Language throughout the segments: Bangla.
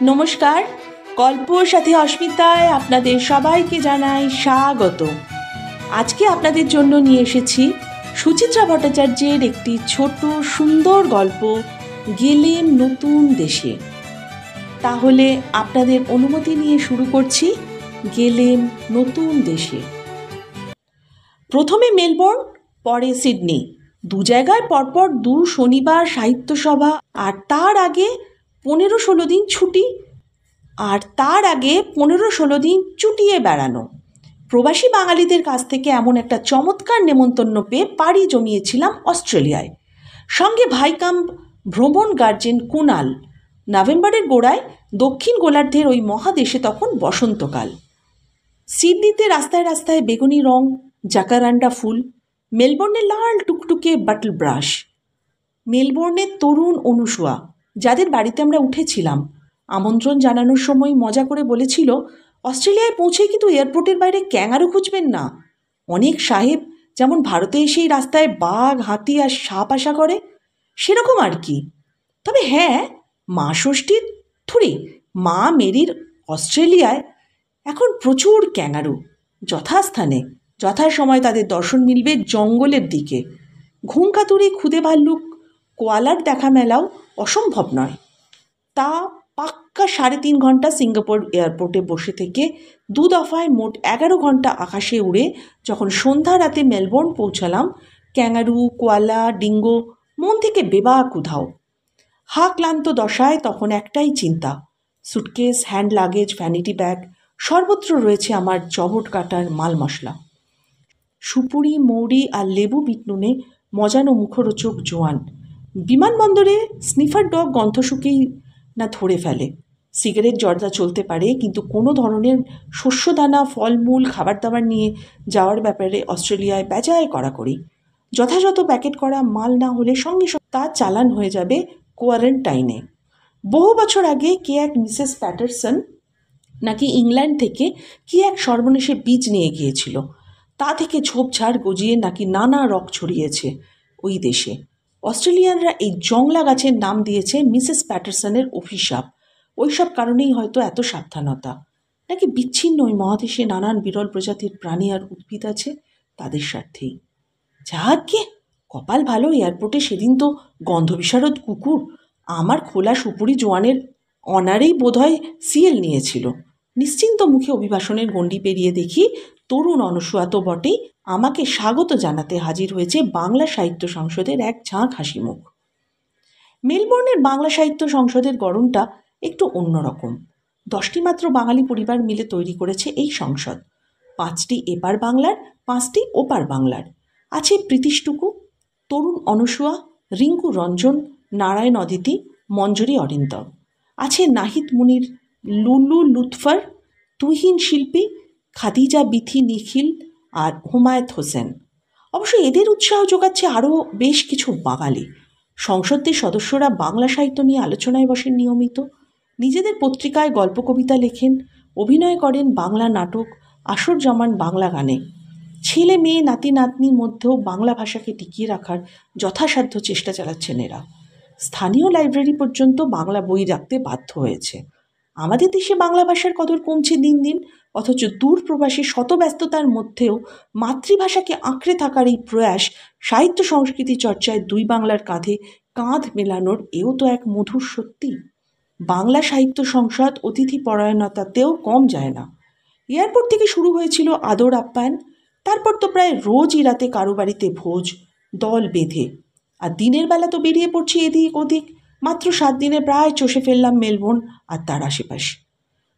নমস্কার, গল্পর সাথে অস্মিতায় আপনাদের সবাইকে জানাই স্বাগত। আজকে আপনাদের জন্য নিয়ে এসেছি সুচিত্রা ভট্টাচার্যের একটি ছোট সুন্দর গল্প, গেলেম নতুন দেশে। তাহলে আপনাদের অনুমতি নিয়ে শুরু করছি গেলেম নতুন দেশে। প্রথমে মেলবোর্ন, পরে সিডনি, দু জায়গায় পরপর 2 শনিবার সাহিত্য সভা, আর তার আগে 15-16 দিন ছুটি, আর তার আগে 15-16 দিন চুটিয়ে বেড়ানো। প্রবাসী বাঙালিদের কাছ থেকে এমন একটা চমৎকার নেমন্তন্ন পেয়ে পাড়ি জমিয়েছিলাম অস্ট্রেলিয়ায়। সঙ্গে ভাইকাম ভ্রমণ গার্জেন কুনাল। নভেম্বরের গোড়ায় দক্ষিণ গোলার্ধের ওই মহাদেশে তখন বসন্তকাল। সিডনিতে রাস্তায় রাস্তায় বেগুনি রং, জাকারান্ডা ফুল। মেলবোর্নে লাল টুকটুকে বাটল ব্রাশ। মেলবোর্নের তরুণ অনুসুয়া, যাদের বাড়িতে আমরা উঠেছিলাম, আমন্ত্রণ জানানোর সময় মজা করে বলেছিল, অস্ট্রেলিয়ায় পৌঁছে কিন্তু এয়ারপোর্টের বাইরে ক্যাঙ্গারু খুঁজবেন না। অনেক সাহেব যেমন ভারতে এসেই রাস্তায় বাঘ, হাতি আর সাপ আশা করে, সেরকম আর কি। তবে হ্যাঁ, মা ষষ্ঠীর মা মেরির অস্ট্রেলিয়ায় এখন প্রচুর ক্যাঙ্গারু। যথাস্থানে যথাসময় তাদের দর্শন মিলবে জঙ্গলের দিকে। ঘুমকাতুরে খুদে ভাল্লুক, কোয়ালার দেখা মেলাও অসম্ভব নয়। তা পাক্কা 3.5 ঘন্টা সিঙ্গাপুর এয়ারপোর্টে বসে থেকে 2 দফায় মোট 11 ঘন্টা আকাশে উড়ে যখন সন্ধ্যা রাতে মেলবোর্ন পৌঁছালাম, ক্যাঙ্গারু, কোয়ালা, ডিঙ্গো মন থেকে বেবাক উধাও। ক্লান্ত দশায় তখন একটাই চিন্তা, suitcase, hand luggage, vanity bag, সর্বত্র রয়েছে আমার জবট কাটার মাল মশলা। সুপুরি, মৌরি আর লেবু বিটনুনে মজানো মুখরোচক জোয়ান। বিমানবন্দরে স্নিফার ডগ গন্ধ শুকেই না ধরে ফেলে। সিগারেট জর্দা চলতে পারে, কিন্তু কোনো ধরনের শস্যদানা, ফলমূল, খাবার দাবার নিয়ে যাওয়ার ব্যাপারে অস্ট্রেলিয়ায় বেজায় কড়াকড়ি। যথাযথ প্যাকেট করা মাল না হলে সঙ্গে সঙ্গে তা চালান হয়ে যাবে কোয়ারেন্টাইনে। বহু বছর আগে কে এক মিসেস প্যাটারসন নাকি ইংল্যান্ড থেকে কি এক সর্বনেশে বীজ নিয়ে গিয়েছিল। তা থেকে ঝোপঝাড় গজিয়ে নাকি নানা রক ছড়িয়েছে ওই দেশে। অস্ট্রেলিয়ানরা এই জংলা গাছের নাম দিয়েছে মিসেস প্যাটারসনের অভিশাপ। ওইসব কারণেই হয়তো এত সাবধানতা। নাকি বিচ্ছিন্ন ওই মহাদেশে নানান বিরল প্রজাতির প্রাণী আর উদ্ভিদ আছে, তাদের স্বার্থেই। যাকে কপাল ভালো, এয়ারপোর্টে সেদিন তো গন্ধবিশারদ কুকুর আমার খোলা সুপুরি জোয়ানের অনারেই বোধহয় সিএল নিয়েছিল। নিশ্চিন্ত মুখে অভিবাসনের গণ্ডি পেরিয়ে দেখি তরুণ অনুসুয়া তো বটেই, আমাকে স্বাগত জানাতে হাজির হয়েছে বাংলা সাহিত্য সংসদের এক ঝাঁক হাসি মুখ। মেলবোর্নের বাংলা সাহিত্য সংসদের গড়নটা একটু অন্যরকম। 10টি মাত্র বাঙালি পরিবার মিলে তৈরি করেছে এই সংসদ। 5টি এপার বাংলার, 5টি ওপার বাংলার। আছে প্রীতিশটুকু, তরুণ অনুসুয়া, রিঙ্কু রঞ্জন, নারায়ণ অদিতি, মঞ্জরি অরিন্দম। আছে নাহিদ মুনির, লুলু লুৎফর, তুহিন শিল্পী, খাদিজা বিথি নিখিল আর হুমায়ত হোসেন। অবশ্য এদের উৎসাহ যোগাচ্ছে আরও বেশ কিছু বাঙালি। সংসদের সদস্যরা বাংলা সাহিত্য নিয়ে আলোচনায় বসেন নিয়মিত, নিজেদের পত্রিকায় গল্প কবিতা লেখেন, অভিনয় করেন বাংলা নাটক, আসর জমান বাংলা গানে। ছেলে মেয়ে নাতি নাতনির মধ্যেও বাংলা ভাষাকে টিকিয়ে রাখার যথাসাধ্য চেষ্টা চালাচ্ছেন এরা। স্থানীয় লাইব্রেরি পর্যন্ত বাংলা বই রাখতে বাধ্য হয়েছে। আমাদের দেশে বাংলা ভাষার কদর কমছে দিন দিন, অথচ দূর প্রবাসী শত ব্যস্ততার মধ্যেও মাতৃভাষাকে আঁকড়ে থাকার এই প্রয়াস সাহিত্য সংস্কৃতি চর্চায় 2 বাংলার কাঁধে কাঁধ মেলানোর এও তো এক মধুর সত্যি। বাংলা সাহিত্য সংসদ অতিথি পরায়ণতাতেও কম যায় না। এয়ারপোর্ট থেকে শুরু হয়েছিল আদর আপ্যায়ন, তারপর তো প্রায় রোজই রাতে কারো বাড়িতে ভোজ, দল বেঁধে। আর দিনের বেলা তো বেরিয়ে পড়ছি এদিক ওদিক। মাত্র 7 দিনে প্রায় চষে ফেললাম মেলবোর্ন আর তার আশেপাশে।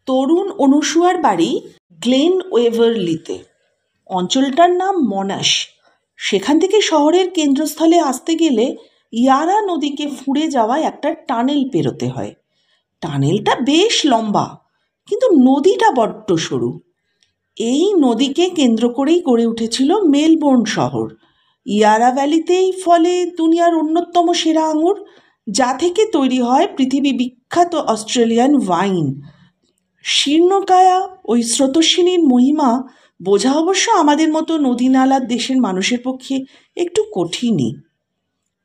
তরুণ অনুসুয়ার বাড়ি গ্লেন ওয়েভারলিতে। অঞ্চলটার নাম মনাশ। সেখান থেকে শহরের কেন্দ্রস্থলে আসতে গেলে ইয়ারা নদীকে ফুঁড়ে যাওয়া একটা টানেল পেরোতে হয়। টানেলটা বেশ লম্বা, কিন্তু নদীটা বড্ড সরু। এই নদীকে কেন্দ্র করেই গড়ে উঠেছিল মেলবোর্ন শহর। ইয়ারা ভ্যালিতেই ফলে দুনিয়ার অন্যতম সেরা আঙুর, যা থেকে তৈরি হয় পৃথিবী বিখ্যাত অস্ট্রেলিয়ান ওয়াইন। শীর্ণকায়া ওই স্রোতস্বিনীর মহিমা বোঝা অবশ্য আমাদের মতো নদী নালার দেশের মানুষের পক্ষে একটু কঠিনই।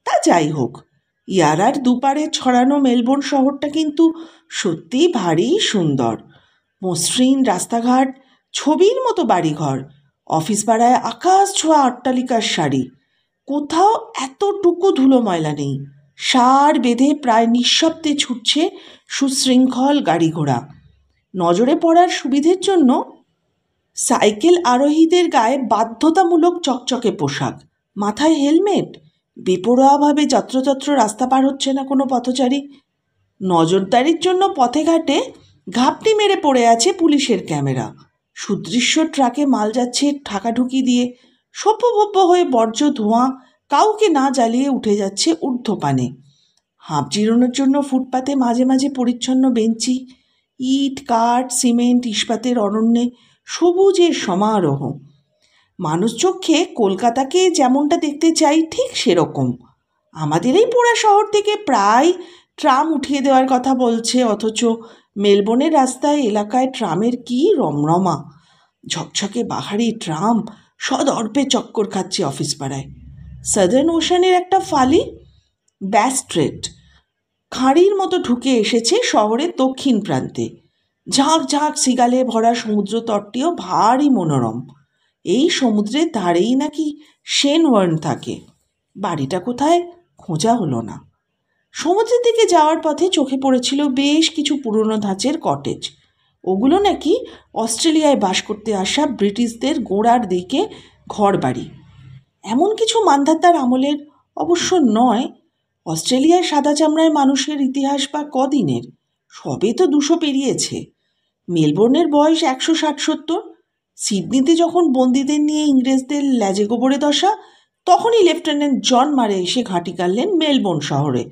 তা যাই হোক, ইয়ারার দুপারে ছড়ানো মেলবোর্ন শহরটা কিন্তু সত্যি ভারী সুন্দর। মসৃণ রাস্তাঘাট, ছবির মতো বাড়িঘর, অফিস পাড়ায় আকাশ ছোঁয়া অট্টালিকার সারি, কোথাও এতটুকু ধুলো ময়লা নেই। সার বেঁধে প্রায় নিঃশব্দে ছুটছে সুশৃঙ্খল গাড়ি ঘোড়া। নজরে পড়ার সুবিধের জন্য সাইকেল আরোহীদের গায়ে বাধ্যতামূলক চকচকে পোশাক, মাথায় হেলমেট। বেপরোয়াভাবে যত্রতত্র রাস্তা পার হচ্ছে না কোনো পথচারী। নজরদারির জন্য পথে ঘাটে ঘাপটি মেরে পড়ে আছে পুলিশের ক্যামেরা। সুদৃশ্য ট্রাকে মাল যাচ্ছে ঠাকাঠুকি দিয়ে, সভ্যভব্য হয়ে বর্জ্য ধোঁয়া কাউকে না জ্বালিয়ে উঠে যাচ্ছে ঊর্ধ্বপানে। হাঁপ জিরানোর জন্য ফুটপাতে মাঝে মাঝে পরিচ্ছন্ন বেঞ্চি, ইট কাঠ সিমেন্ট ইস্পাতের অরণ্যে সবুজের সমারোহ। মানুষ চোখে কলকাতাকে যেমনটা দেখতে চাই ঠিক সেরকম। আমাদের এই পোড়া শহর থেকে প্রায় ট্রাম উঠিয়ে দেওয়ার কথা বলছে, অথচ মেলবোর্নের রাস্তায় এলাকায় ট্রামের কি রমরমা। ঝকঝকে বাহারি ট্রাম সদর্পে চক্কর খাচ্ছে অফিস পাড়ায়। সাদার্ন ওশানের একটা ফালি ব্যাস স্ট্রেট খাঁড়ির মতো ঢুকে এসেছে শহরের দক্ষিণ প্রান্তে। ঝাঁক ঝাঁক সিগালে ভরা সমুদ্র তটটিও ভারী মনোরম। এই সমুদ্রের ধারেই নাকি শেনওয়ার্ন থাকে। বাড়িটা কোথায় খোঁজা হলো না। সমুদ্রের দিকে যাওয়ার পথে চোখে পড়েছিল বেশ কিছু পুরনো ধাঁচের কটেজ। ওগুলো নাকি অস্ট্রেলিয়ায় বাস করতে আসা ব্রিটিশদের গোড়ার দিকে ঘর বাড়ি। এমন কিছু মান্ধাতার আমলের অবশ্য নয়। অস্ট্রেলিয়ায় সাদা চামড়ায় মানুষের ইতিহাস বা কদিনের, সবে তো 200 পেরিয়েছে। মেলবোর্নের বয়স 160-70। সিডনিতে যখন বন্দীদের নিয়ে ইংরেজদের ল্যাজে গোবরে দশা, তখনই লেফটেন্যান্ট জন মারে এসে ঘাঁটি কাটলেন মেলবোর্ন শহরে।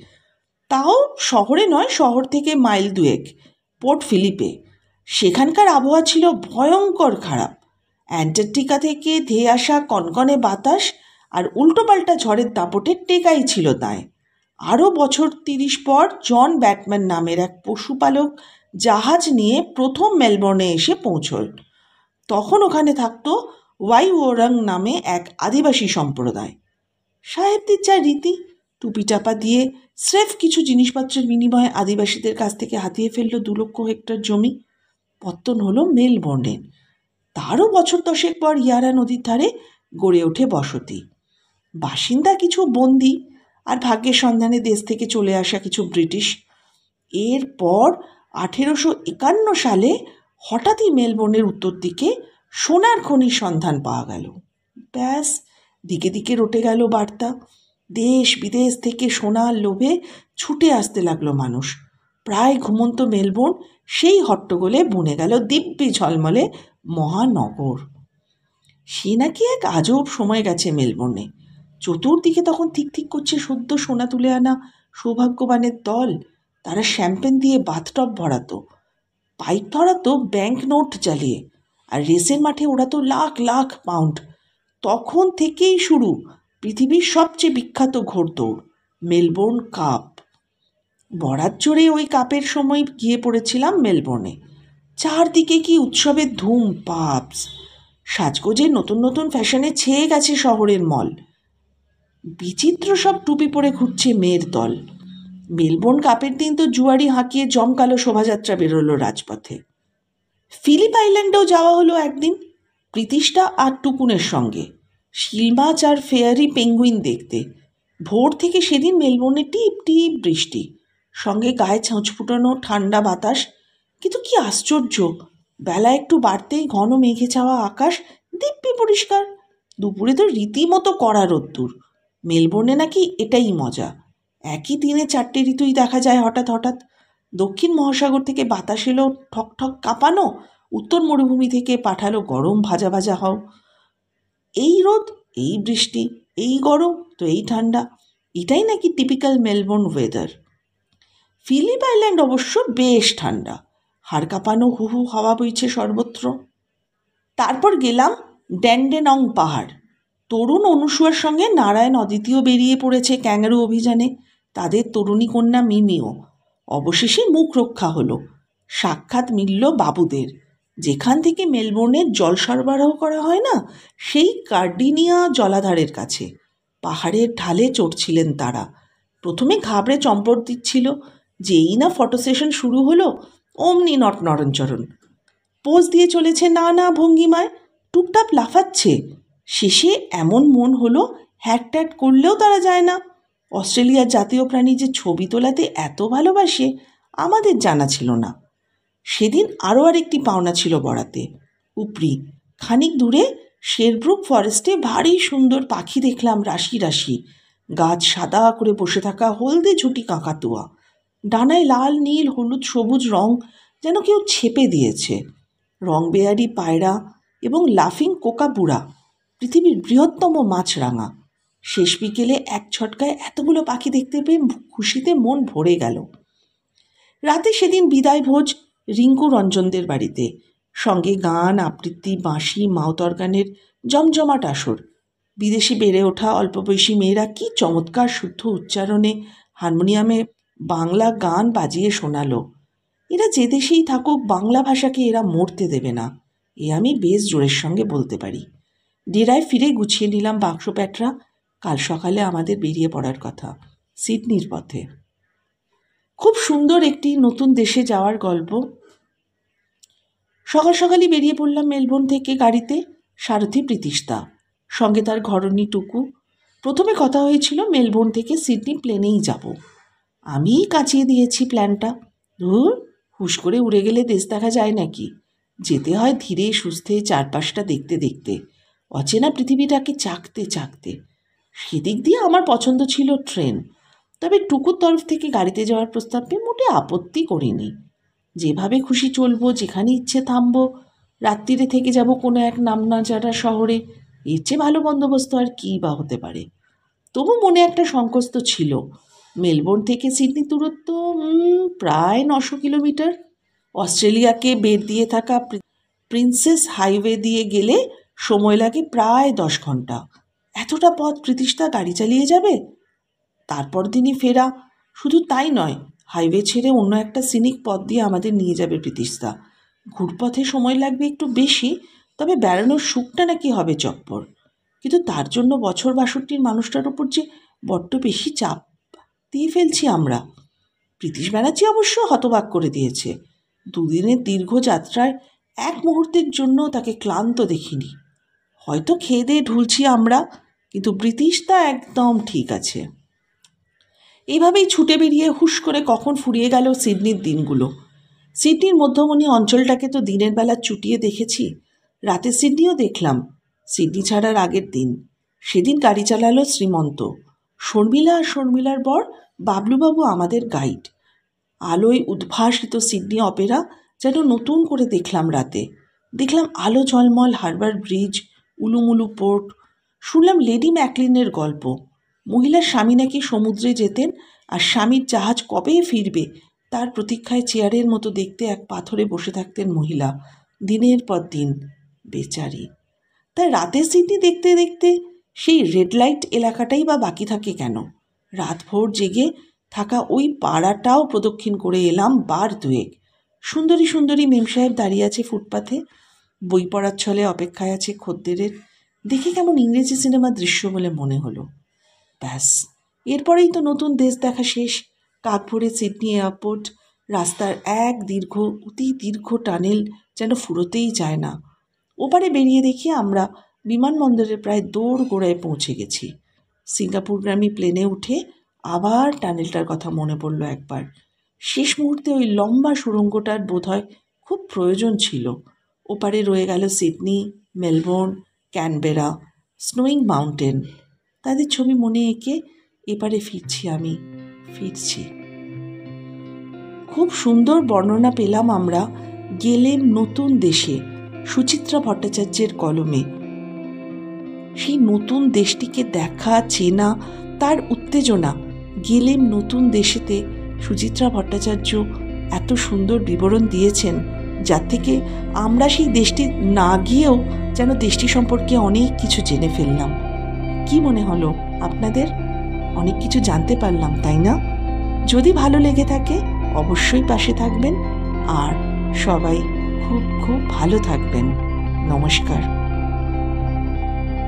তাও শহরে নয়, শহর থেকে মাইল 2 পোর্ট ফিলিপে। সেখানকার আবহাওয়া ছিল ভয়ঙ্কর খারাপ। অ্যান্টার্কটিকা থেকে ধেয়ে আসা কনকনে বাতাস আর উল্টোপাল্টা ঝড়ের দাপটে টেকাই ছিল তাই। আরও বছর 30 পর জন ব্যাটম্যান নামের এক পশুপালক জাহাজ নিয়ে প্রথম মেলবোর্নে এসে পৌঁছল। তখন ওখানে থাকতো ওয়াইওরাং নামে এক আদিবাসী সম্প্রদায়। সাহেবদের যা রীতি, টুপি টাপা দিয়ে স্রেফ কিছু জিনিসপত্রের বিনিময়ে আদিবাসীদের কাছ থেকে হাতিয়ে ফেলল 2 লক্ষ হেক্টর জমি। পত্তন হলো মেলবোর্নের। তারও বছর 10 পর ইয়ারা নদীর ধারে গড়ে ওঠে বসতি। বাসিন্দা কিছু বন্দি আর ভাগ্যের সন্ধানে দেশ থেকে চলে আসা কিছু ব্রিটিশ। এরপর 1851 সালে হঠাৎই মেলবোর্নের উত্তর দিকে সোনার খনির সন্ধান পাওয়া গেল। ব্যাস, দিকে দিকে রটে গেল বার্তা। দেশ বিদেশ থেকে সোনার লোভে ছুটে আসতে লাগলো মানুষ। প্রায় ঘুমন্ত মেলবোর্ন সেই হট্টগোলে বুনে গেল দিব্যি ঝলমলে মহানগর। সে নাকি এক আজব সময় গেছে মেলবোর্নে। চতুর্দিকে তখন ঠিক ঠিক করছে সদ্য সোনা তুলে আনা সৌভাগ্যবানের দল। তারা শ্যাম্পেন দিয়ে বাথটব ভরাতো, পাইপ ধরাতো ব্যাংক নোট জ্বালিয়ে, আর রেসের মাঠে ওড়াতো লাখ লাখ পাউন্ড। তখন থেকেই শুরু পৃথিবীর সবচেয়ে বিখ্যাত ঘোড়দৌড়, মেলবোর্ন কাপ। বরাত জোরে ওই কাপের সময় গিয়ে পড়েছিলাম মেলবোর্নে। চারদিকে কি উৎসবের ধুম পাবস। সাজগোজে নতুন নতুন ফ্যাশনে ছেয়ে গেছে শহরের মল। বিচিত্র সব টুপি পরে ঘুরছে মেয়ের দল। মেলবোর্ন কাপের দিন তো জুয়ারি হাঁকিয়ে জমকালো শোভাযাত্রা বেরোলো রাজপথে। ফিলিপ আইল্যান্ডেও যাওয়া হলো একদিন, প্রীতিষ্ঠা আর টুকুনের সঙ্গে, শিল মাছ আর ফেয়ারি পেঙ্গুইন দেখতে। ভোর থেকে সেদিন মেলবোর্নে টিপ টিপ বৃষ্টি, সঙ্গে গায়ে ছাঁচ ফুটানো ঠান্ডা বাতাস। কিন্তু কি আশ্চর্য, বেলা একটু বাড়তেই ঘন মেঘে ছাওয়া আকাশ দিব্যি পরিষ্কার। দুপুরে তো রীতিমতো কড়া রোদ্দুর। মেলবোর্নে নাকি এটাই মজা, একই দিনে 4টে ঋতুই দেখা যায় হঠাৎ হঠাৎ। দক্ষিণ মহাসাগর থেকে বাতাস এলো ঠক ঠক কাঁপানো, উত্তর মরুভূমি থেকে পাঠালো গরম ভাজা ভাজা হাওয়া। এই রোদ, এই বৃষ্টি, এই গরম তো এই ঠান্ডা, এটাই নাকি typical Melbourne weather. Phillip Island অবশ্য বেশ ঠান্ডা, হাড় কাঁপানো হু হু হাওয়া বইছে সর্বত্র। তারপর গেলাম ড্যান্ডেনং পাহাড়। তরুণ অনুসুয়ার সঙ্গে নারায়ণ অদ্বিতীয় বেরিয়ে পড়েছে ক্যাঙ্গারু অভিযানে, তাদের তরুণী কন্যা মিমিও। অবশেষে মুখ রক্ষা হলো, সাক্ষাৎ মিলল বাবুদের। যেখান থেকে মেলবোর্নের জল সরবরাহ করা হয় না, সেই কার্ডিনিয়া জলাধারের কাছে পাহাড়ের ঢালে চড়ছিলেন তারা। প্রথমে ঘাবড়ে চম্পট দিচ্ছিল, যেই না ফটো সেশন শুরু হলো অমনি নরণচরণ, পোজ দিয়ে চলেছে নানা ভঙ্গিমায়, টুপটাপ লাফাচ্ছে। শেষে এমন মন হলো হ্যাট ট্যাট করলেও তারা যায় না। অস্ট্রেলিয়ার জাতীয় প্রাণী যে ছবি তোলাতে এত ভালোবাসে আমাদের জানা ছিল না। সেদিন আরও আরেকটি পাওনা ছিল বরাতে। উপরি খানিক দূরে শেরব্রুক ফরেস্টে ভারী সুন্দর পাখি দেখলাম, রাশি রাশি। গাছ সাদা করে বসে থাকা হলদে ঝুঁটি কাকাতুয়া, ডানায় লাল নীল হলুদ সবুজ রং যেন কেউ ছেপে দিয়েছে। রংবেয়ারি পায়রা এবং লাফিং কোকাবুড়া, পৃথিবীর বৃহত্তম মাছরাঙা। শেষ বিকেলে এক ছটকায় এতগুলো পাখি দেখতে পেয়ে খুশিতে মন ভরে গেল। রাতে সেদিন বিদায় ভোজ রিঙ্কু রঞ্জনদের বাড়িতে, সঙ্গে গান আবৃত্তি, বাঁশি, মাউতর্গানের জমজমাট আসর। বিদেশে বেড়ে ওঠা অল্প বয়সী মেয়েরা কি চমৎকার শুদ্ধ উচ্চারণে হারমোনিয়ামে বাংলা গান বাজিয়ে শোনালো। এরা যে দেশেই থাকুক বাংলা ভাষাকে এরা মরতে দেবে না, এ আমি বেশ জোরের সঙ্গে বলতে পারি। ডেরায় ফিরে গুছিয়ে নিলাম বাক্স প্যাটরা। কাল সকালে আমাদের বেরিয়ে পড়ার কথা, সিডনির পথে। খুব সুন্দর একটি নতুন দেশে যাওয়ার গল্প। সকাল সকালই বেরিয়ে পড়লাম মেলবোর্ন থেকে গাড়িতে, সারথি প্রীতিশদা, সঙ্গে তার ঘরণী টুকু। প্রথমে কথা হয়েছিল মেলবোর্ন থেকে সিডনি প্লেনেই যাব। আমিই কাঁচিয়ে দিয়েছি প্ল্যানটা। ধুর, হুশ করে উড়ে গেলে দেশ দেখা যায় নাকি? যেতে হয় ধীরে সুস্থে, চারপাশটা দেখতে দেখতে, অচেনা পৃথিবীটাকে চাকতে চাকতে। সেদিক দিয়ে আমার পছন্দ ছিল ট্রেন, তবে টুকুর তরফ থেকে গাড়িতে যাওয়ার প্রস্তাবকে মোটে আপত্তি করিনি। যেভাবে খুশি চলবো, যেখানে ইচ্ছে থামবো, রাত্রিরে থেকে যাব কোনো এক নামনাজারা শহরে, এর চেয়ে ভালো বন্দোবস্ত আর কী বা হতে পারে। তবু মনে একটা সংকোচ তো ছিল। মেলবোর্ন থেকে সিডনি দূরত্ব প্রায় 900 কিলোমিটার। অস্ট্রেলিয়াকে বের দিয়ে থাকা প্রিন্সেস হাইওয়ে দিয়ে গেলে সময় লাগে প্রায় 10 ঘন্টা। এতটা পথ প্রীতিশদা গাড়ি চালিয়ে যাবে? তারপর দিনই ফেরা। শুধু তাই নয়, হাইওয়ে ছেড়ে অন্য একটা সিনিক পথ দিয়ে আমাদের নিয়ে যাবে প্রীতিশদা। ঘুরপথে সময় লাগবে একটু বেশি, তবে বেড়ানোর সুখটা নাকি হবে চপ্পর। কিন্তু তার জন্য বছর 62 মানুষটার ওপর যে বড্ড বেশি চাপ দিয়ে ফেলছি আমরা। প্রীতিশ ব্যানার্জি অবশ্য হতবাক করে দিয়েছে। দুদিনের দীর্ঘ যাত্রায় এক মুহূর্তের জন্য তাকে ক্লান্ত দেখিনি। হয়তো খেয়ে দিয়ে ঢুলছি আমরা, কিন্তু প্রীতিশদা একদম ঠিক আছে। এইভাবেই ছুটে বেরিয়ে হুশ করে কখন ফুরিয়ে গেল সিডনির দিনগুলো। সিডনির মধ্যমণি অঞ্চলটাকে তো দিনের বেলা চুটিয়ে দেখেছি, রাতে সিডনিও দেখলাম। সিডনি ছাড়ার আগের দিন, সেদিন গাড়ি চালালো শ্রীমন্ত, শর্মিলা আর শর্মিলার বর বাবলুবাবু আমাদের গাইড। আলোয় উদ্ভাসিত সিডনি অপেরা যেন নতুন করে দেখলাম রাতে। দেখলাম আলো ঝলমল হারবার ব্রিজ, উলুমুলু পোর্ট। শুনলাম লেডি ম্যাকলিনের গল্প। মহিলার স্বামী নাকি সমুদ্রে যেতেন, আর স্বামীর জাহাজ কবে ফিরবে তার প্রতীক্ষায় চেয়ারের মতো দেখতে এক পাথরে বসে থাকতেন মহিলা দিনের পর দিন, বেচারি। তাই রাতে সিডনি দেখতে দেখতে সেই রেড লাইট এলাকাটাই বা বাকি থাকে কেন? রাতভর জেগে থাকা ওই পাড়াটাও প্রদক্ষিণ করে এলাম বার দুয়েক। সুন্দরী সুন্দরী মেম সাহেব দাঁড়িয়ে আছে ফুটপাথে, বই পড়ার ছলে অপেক্ষায় আছে খদ্দেরের। দেখে কেমন ইংরেজি সিনেমা দৃশ্য বলে মনে হলো। ব্যাস, এরপরেই তো নতুন দেশ দেখা শেষ। কাকভোরে সিডনি এয়ারপোর্ট, রাস্তার এক দীর্ঘ অতি দীর্ঘ টানেল যেন ফুরোতেই যায় না। ওপারে বেরিয়ে দেখি আমরা বিমানবন্দরের প্রায় দৌড় গোড়ায় পৌঁছে গেছি। সিঙ্গাপুরগামী প্লেনে উঠে আবার টানেলটার কথা মনে পড়ল একবার। শেষ মুহূর্তে ওই লম্বা সুড়ঙ্গটার বোধহয় খুব প্রয়োজন ছিল। ওপারে রয়ে গেল Sydney, Melbourne, Canberra, snowing mountain. তাদের ছবি মনে এঁকে এপারে ফিরছি। খুব সুন্দর বর্ণনা পেলাম আমরা গেলেম নতুন দেশে সুচিত্রা ভট্টাচার্যের কলমে। সেই নতুন দেশটিকে দেখা, চেনা, তার উত্তেজনা। গেলেম নতুন দেশেতে সুচিত্রা ভট্টাচার্য এত সুন্দর বিবরণ দিয়েছেন, যার থেকে আমরা সেই দেশটি না গিয়েও যেন দেশটি সম্পর্কে অনেক কিছু জেনে ফেললাম। কি মনে হলো আপনাদের? অনেক কিছু জানতে পারলাম, তাই না? যদি ভালো লেগে থাকে অবশ্যই পাশে থাকবেন, আর সবাই খুব খুব ভালো থাকবেন। নমস্কার।